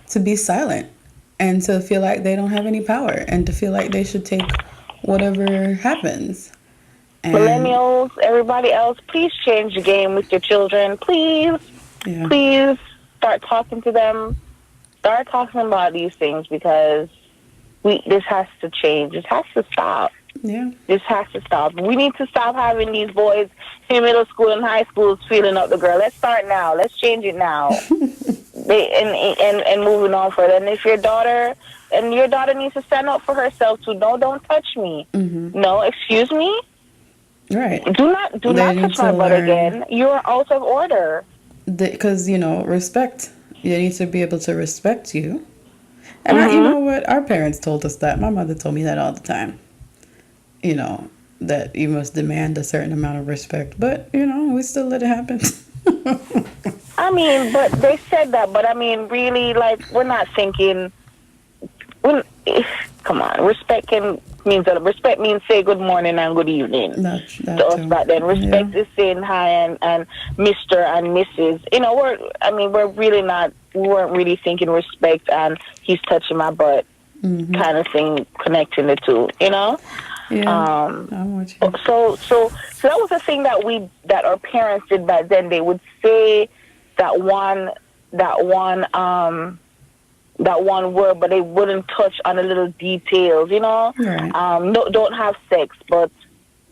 to be silent and to feel like they don't have any power and to feel like they should take whatever happens. And Millennials, everybody else, please change the game with your children. Please, yeah, please start talking to them. Start talking about these things because this has to change. This has to stop. yeah, This has to stop. We need to stop having these boys in middle school and high schools feeling up the girl. Let's start now. Let's change it now. And moving on further. And if your daughter needs to stand up for herself too. No, don't touch me. No, excuse me. right. Do not touch my butt again. You are out of order. Because, you know, respect. You need to be able to respect you. And you know what? Our parents told us that. My mother told me that all the time. You know, that you must demand a certain amount of respect. But, you know, we still let it happen. I mean, but they said that. But I mean, really, like, we're not thinking. Come on, respect means say good morning and good evening that to us back then. Respect is saying hi and Mr. and Mrs. You know, we weren't really thinking respect and he's touching my butt kind of thing, connecting the two. You know. Yeah, I'm with you. So that was the thing that our parents did back then. They would say that one word, but they wouldn't touch on the little details, you know. Right. No, don't have sex, but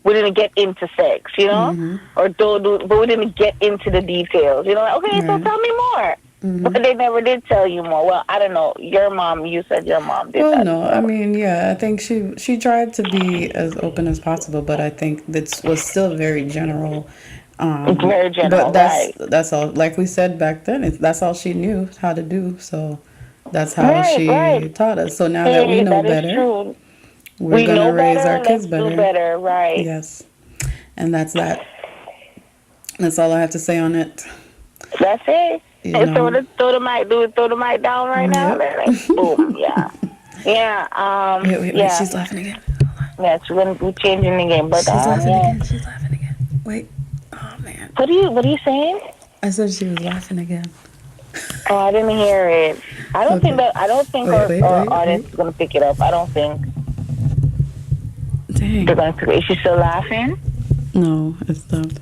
we didn't get into sex, you know, or but we didn't get into the details, you know. Like, okay, so tell me more. But they never did tell you more. Well, I don't know. You said your mom did that. Well, no, I mean, yeah, I think she tried to be as open as possible, but I think that was still very general. Very general, but that's all. Like we said back then, that's all she knew how to do. So that's how she taught us. So now that we know better, we're gonna raise our kids better. Do better, right? Yes, and that's that. That's all I have to say on it. That's it. And throw the mic down right now. Like, boom, yeah. Wait, yeah. she's laughing again. Yes, we're changing the game, but she's laughing again. She's laughing again. Wait, oh man. What are you saying? I said she was laughing again. Oh, I didn't hear it. I don't think our audience is gonna pick it up. I don't think. Dang. They're gonna pick it. Is she still laughing? No, it stopped.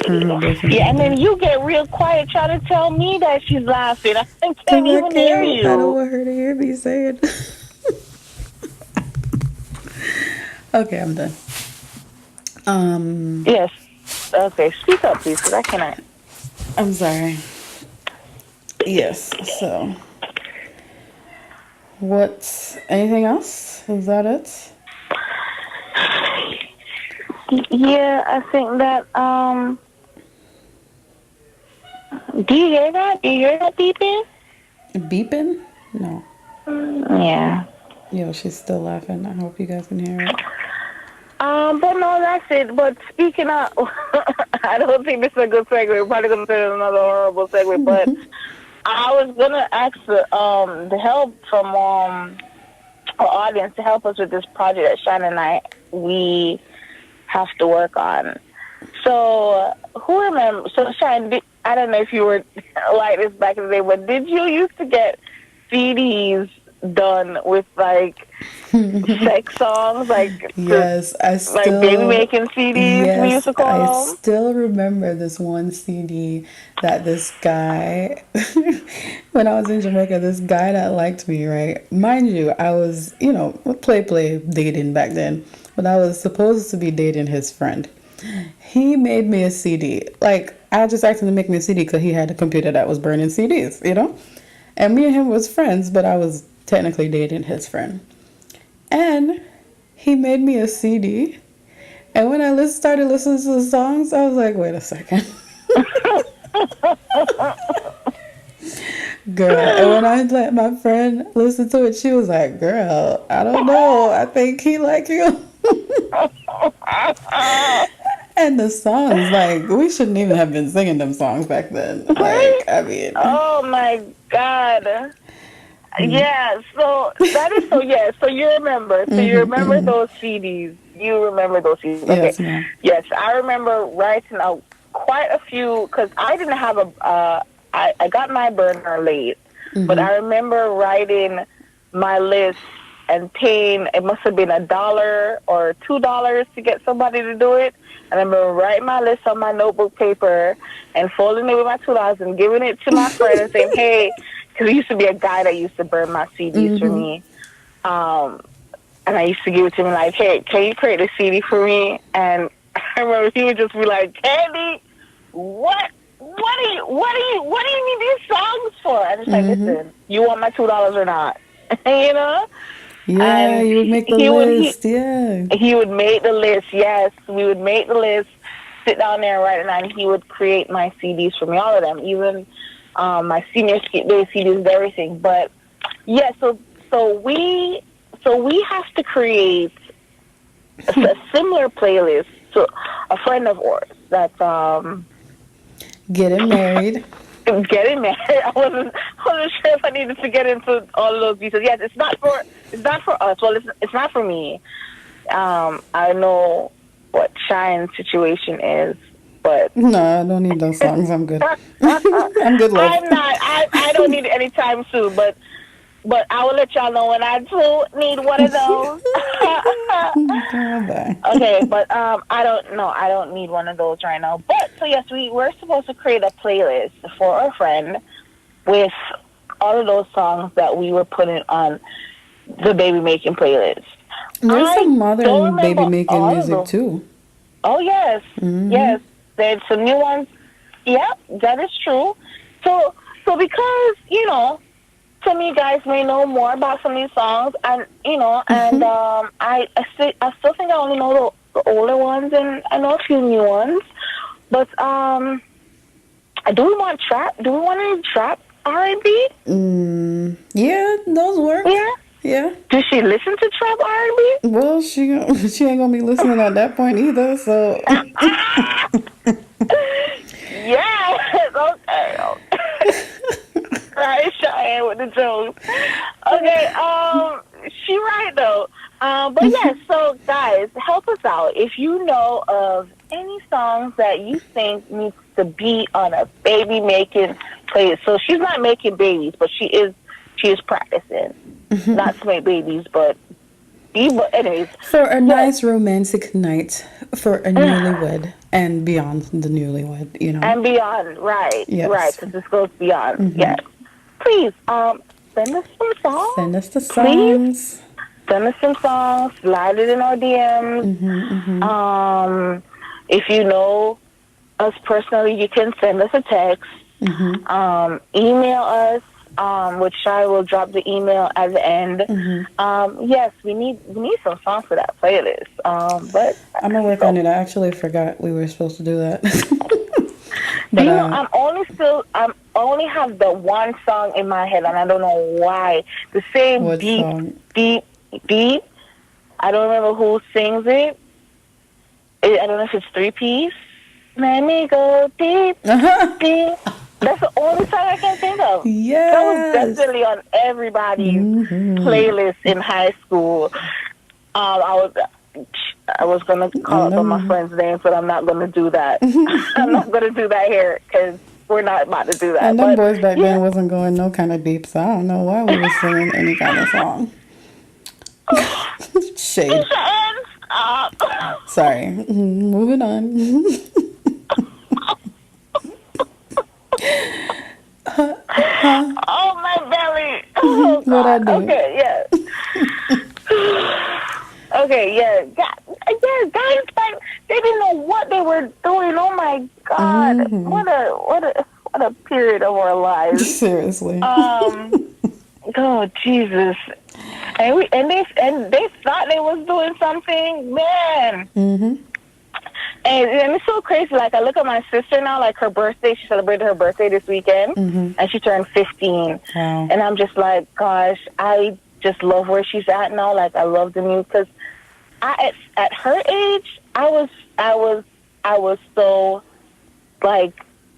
Yeah, and then you get real quiet trying to tell me that she's laughing. I can't even hear you. I don't want her to hear me say it. Okay, I'm done. Yes. Okay, speak up, please, because I cannot. I'm sorry. Yes, so. Anything else? Is that it? Yeah, I think that, do you hear that? Do you hear that beeping? Beeping? No. Yeah. Yo, she's still laughing. I hope you guys can hear it. But no, that's it. But speaking of, I don't think this is a good segue. We're probably going to say another horrible segue, but I was going to ask the help from our audience to help us with this project that Shannon and we have to work on. So, who remembers? So, Shannon, I don't know if you were like this back in the day, but did you used to get CDs done with like sex songs? Like, yes, I still like baby making CDs. Yes, we used to call them. Still remember this one CD that this guy, when I was in Jamaica, this guy that liked me, right? Mind you, I was, play dating back then, but I was supposed to be dating his friend. He made me a CD. Like, I just asked him to make me a CD because he had a computer that was burning CDs, And me and him was friends, but I was technically dating his friend. And he made me a CD. And when I started listening to the songs, I was like, wait a second. Girl. And when I let my friend listen to it, she was like, girl, I don't know. I think he like you. And the songs, like, we shouldn't even have been singing them songs back then. Like, I mean. Oh, my God. Yeah, so that is so. Yeah, so you remember. So you remember those CDs. You remember those CDs. Okay. Yes, ma'am. Yes, I remember writing out quite a few because I didn't have a. I got my burner late, but I remember writing my list and paying. It must have been $1 or $2 to get somebody to do it. And I remember writing my list on my notebook paper and folding it with my $2 and giving it to my friend and saying, "Hey," because there used to be a guy that used to burn my CDs for me. And I used to give it to him like, "Hey, can you create a CD for me?" And I remember he would just be like, "Candy, what do you need these songs for?" And it's like, "Listen, you want my $2 or not?" You know? Yeah, And you would make the list. Yeah. He would make the list. Yes, we would make the list. Sit down there and write it down. He would create my CDs for me, all of them, even my senior day CDs and everything. But yeah, so we have to create a similar playlist to a friend of ours that's Getting married. getting married. I wasn't sure if I needed to get into all of those details. Yes, it's not for us. Well, it's not for me. I know what Shine's situation is, but No, I don't need those songs. I'm good. I'm good, love. I'm not. I don't need it anytime soon. But I will let y'all know when I do need one of those. Okay, but I don't know. I don't need one of those right now. But so yes, we're supposed to create a playlist for our friend with all of those songs that we were putting on the baby making playlist. There's some modern baby making all of music them. too. Oh yes, yes. There's some new ones. Yep, that is true. So because some of you guys may know more about some of these songs, and I still think I only know the older ones, and I know a few new ones. But do we want trap? Do we want any trap R&B? Yeah, those work. Yeah. Yeah. Does she listen to trap R&B? Well, she ain't gonna be listening at that point either. So. Yes. Okay. Right, Cheyenne with the jokes. Okay. She right though. But yes. So guys, help us out if you know of any songs that you think needs to be on a baby making playlist. So she's not making babies, but she is practicing. Not to make babies, but anyways. For a nice romantic night for a newlywed and beyond the newlywed, And beyond, right. Yes. Right, because this goes beyond. Yes. Please, send us some songs. Send us the songs. Please. Send us some songs. Slide it in our DMs. If you know us personally, you can send us a text. Email us. Which I will drop the email at the end. Yes, we need some songs for that playlist. But I'm gonna work on it. I actually forgot we were supposed to do that. But I'm only have the one song in my head, and I don't know why. The same deep. I don't remember who sings it. I don't know if it's 3-piece. Let me go deep, deep. That's the only song I can think of. Yes. That was definitely on everybody's playlist in high school. I was gonna call up on my friend's name, but I'm not gonna do that. I'm not gonna do that here because we're not about to do that. And them boys back then wasn't going no kind of deep, so I don't know why we were singing any kind of song. Shade. Stop. Sorry. Moving on. Oh, my belly. Oh, what I do? Okay, yeah. Okay, yeah. Guys, like, they didn't know what they were doing. Oh my God, what a period of our lives. Seriously. Oh Jesus. And they thought they was doing something, man. And it's so crazy. Like, I look at my sister now, like, her birthday, she celebrated her birthday this weekend, and she turned 15. Wow. And I'm just like, gosh, I just love where she's at now. Like, I love the news, because at her age, I was so, like,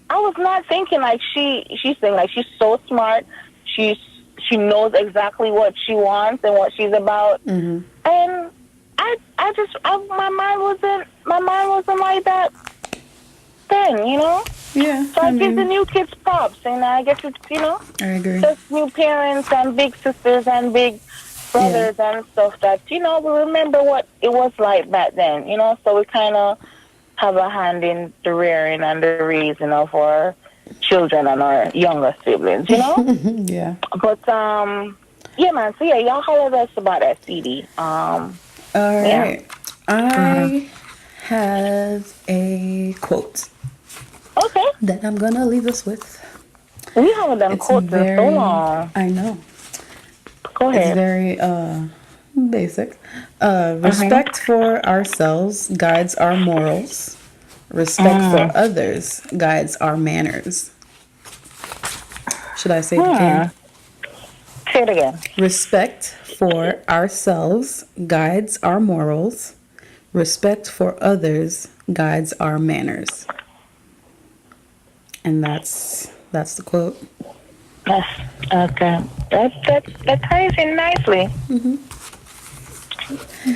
I was not thinking like she's thinking. Like, she's so smart. She's she knows exactly what she wants and what she's about. Mm-hmm. And my mind wasn't like that then, you know. Yeah. So I give the new kids props, and I guess it's, you know, I agree. just new parents and big sisters and big brothers and stuff that, you know, we remember what it was like back then, you know. So we kind of have a hand in the rearing and the raising of our children and our younger siblings, you know. Yeah. But yeah, man. So yeah, y'all holler at us about that CD. All right. I have a quote. Okay. That I'm gonna leave us with. We haven't done quotes in so long. I know. Go ahead. It's very basic. Respect for ourselves guides our morals. Respect for others guides our manners. Should I say it again? Say it again. Respect for ourselves guides our morals. Respect for others guides our manners. And that's the quote. Okay. That ties in nicely. Mm-hmm.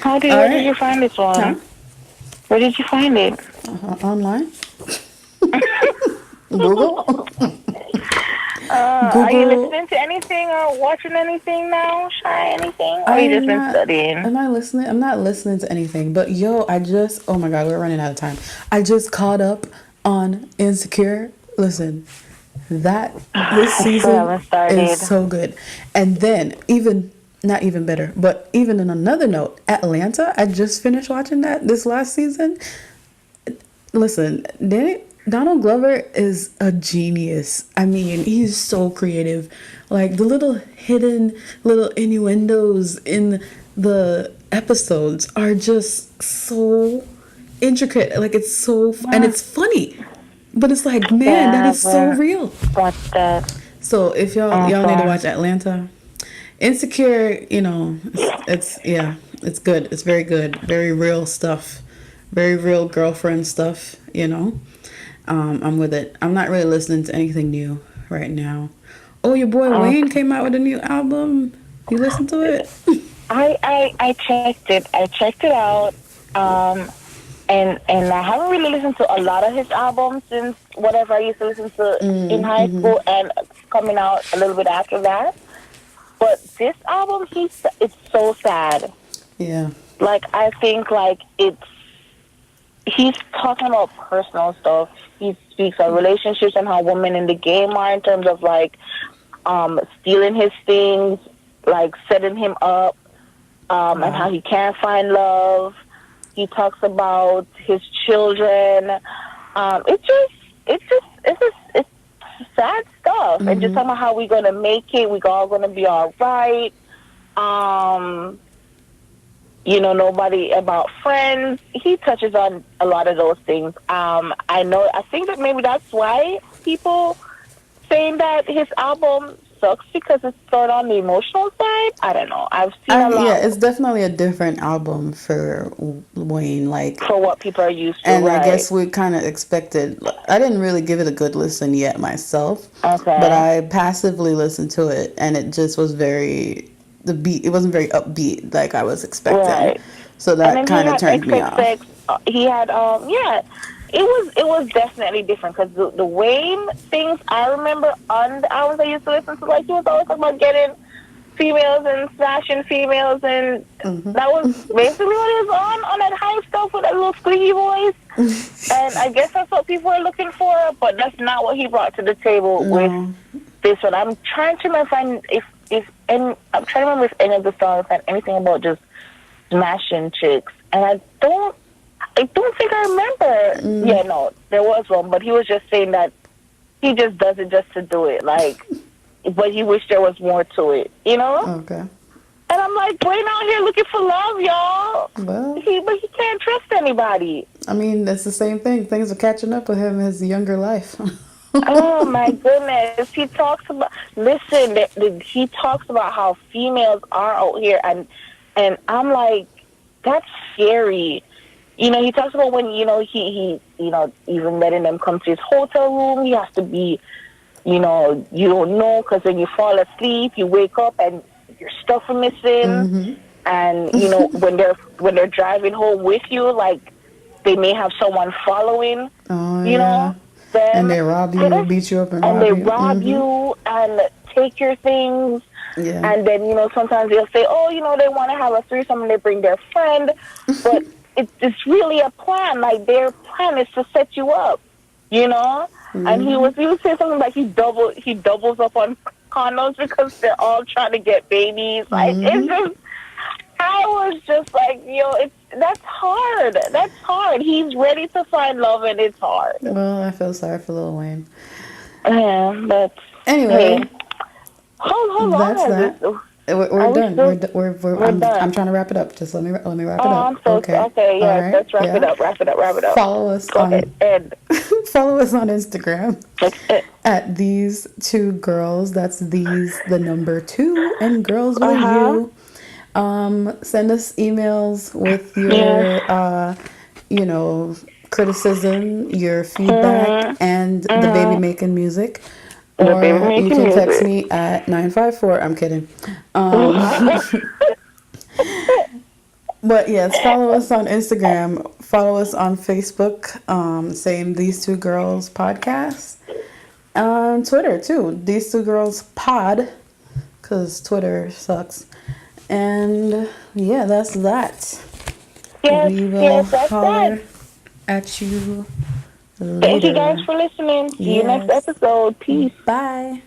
Where did you find this one? Huh? Where did you find it? Online. Google. Are you listening to anything or watching anything now? Shy, anything? Or are you just been studying? Am I listening? I'm not listening to anything. But yo, oh my God, we're running out of time. I just caught up on Insecure. Listen, this season is so good. And then not even better, but even in another note, Atlanta, I just finished watching that this last season. Listen, Donald Glover is a genius. I mean, he's so creative. Like the little hidden little innuendos in the episodes are just so intricate. Like it's so and it's funny. But it's like, man, that is so real. What's that? So if y'all need to watch Atlanta, Insecure, you know, it's good. It's very good. Very real stuff. Very real girlfriend stuff, you know. I'm with it. I'm not really listening to anything new right now. Oh, your boy Wayne came out with a new album. You listened to it? I checked it. I checked it out. And I haven't really listened to a lot of his albums since whatever I used to listen to in high school and coming out a little bit after that. But this album, it's so sad. Yeah. Like, I think, like, he's talking about personal stuff. He speaks on relationships and how women in the game are in terms of, like, stealing his things, like, setting him up, and how he can't find love. He talks about his children. It's sad stuff. And just talking about how we're gonna make it. We're all gonna be all right. You know, nobody about friends. He touches on a lot of those things. I think that maybe that's why people saying that his album sucks because it's sort of on the emotional side. I don't know. I've seen a lot. Yeah, it's definitely a different album for Wayne, like for what people are used to. And right. I guess we kind of expected. I didn't really give it a good listen yet myself. Okay. But I passively listened to it, and it just was the beat. It wasn't very upbeat like I was expecting. Right. So that kind of turned me off. He had It was definitely different because the Wayne things I remember on the albums I used to listen to, like he was always talking about getting females and smashing females, and that was basically what he was on that high stuff with that little squeaky voice. And I guess that's what people are looking for, but that's not what he brought to the table with this one. I'm trying to remember if any of the songs had anything about just smashing chicks, and I don't think I remember. Yeah, no, there was one, but he was just saying that he just does it just to do it, like, but he wished there was more to it, you know? Okay. And I'm like, Wayne out here looking for love, y'all. Well, but he can't trust anybody. I mean, that's the same thing. Things are catching up with him in his younger life. Oh my goodness. He talks about he talks about how females are out here, and I'm like, that's scary. You know, he talks about when, you know, he even letting them come to his hotel room. He has to be you know, you don't know because when you fall asleep, you wake up and your stuff is missing. And you know, when they're driving home with you, like they may have someone following, Oh you yeah. know, And them. they rob So you, beat you up, and and rob they you. rob you and take your things. Yeah. And then, you know, sometimes they'll say, oh, you know, they want to have a threesome and they bring their friend. But it's really a plan. Like, their plan is to set you up, you know? And he was saying something like he doubles up on condoms because they're all trying to get babies. Like, it's just, I was just like, that's hard. That's hard. He's ready to find love and it's hard. Well, I feel sorry for Lil Wayne. Yeah, but Anyway, hey, how long that's has that. this? We're Are we done. still? We're We're done. I'm trying to wrap it up. Just let me wrap it Oh, up. I'm so Okay. okay. All Yes, right. let's wrap it Yeah. up. Wrap it up. Wrap it up. Follow us Go on ahead. Ed. follow us on Instagram It. at these two girls. That's these the number 2 and girls with you. Send us emails with your you know, criticism, your feedback, and the baby making music. The baby Or you making can text music. me at 954. I'm kidding. But yes, follow us on Instagram. Follow us on Facebook. Same These Two Girls Podcast. On Twitter too. These Two Girls Pod. Because Twitter sucks. And yeah, that's that. Yes, We will yes, that's holler that. at you later. Thank you guys for listening. See you next Yes. episode. Peace. Bye.